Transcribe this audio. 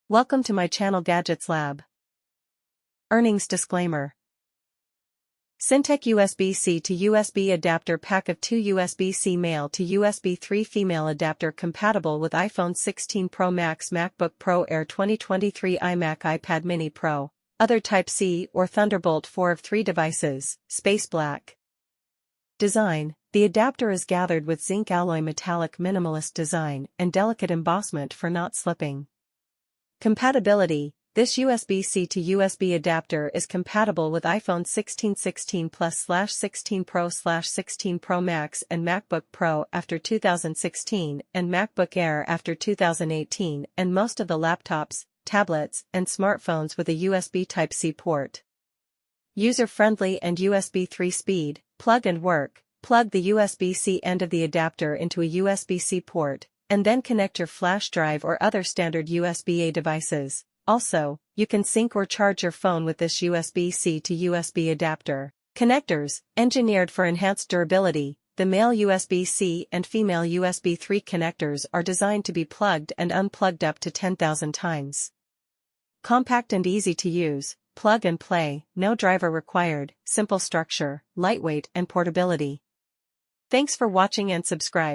Welcome to my channel Gadgets Lab. Earnings disclaimer. Syntech USB-C to USB adapter pack of 2 USB-C male to USB 3 female adapter compatible with iPhone 16 Pro Max, MacBook Pro Air 2023, iMac, iPad mini Pro, other Type-C or Thunderbolt 4 of 3 devices, space black. Design. The adapter is gathered with zinc alloy metallic minimalist design and delicate embossment for not slipping. Compatibility. This USB-C to USB adapter is compatible with iPhone 16, 16 Plus/16 Pro/16 Pro Max and MacBook Pro after 2016 and MacBook Air after 2018 and most of the laptops, tablets, and smartphones with a USB Type-C port. User-friendly and USB 3 speed, plug and work. Plug the USB-C end of the adapter into a USB-C port, and then connect your flash drive or other standard USB-A devices. Also, you can sync or charge your phone with this USB-C to USB adapter. Connectors, engineered for enhanced durability, the male USB-C and female USB 3 connectors are designed to be plugged and unplugged up to 10,000 times. Compact and easy to use, plug and play, no driver required, simple structure, lightweight and portability. Thanks for watching and subscribe.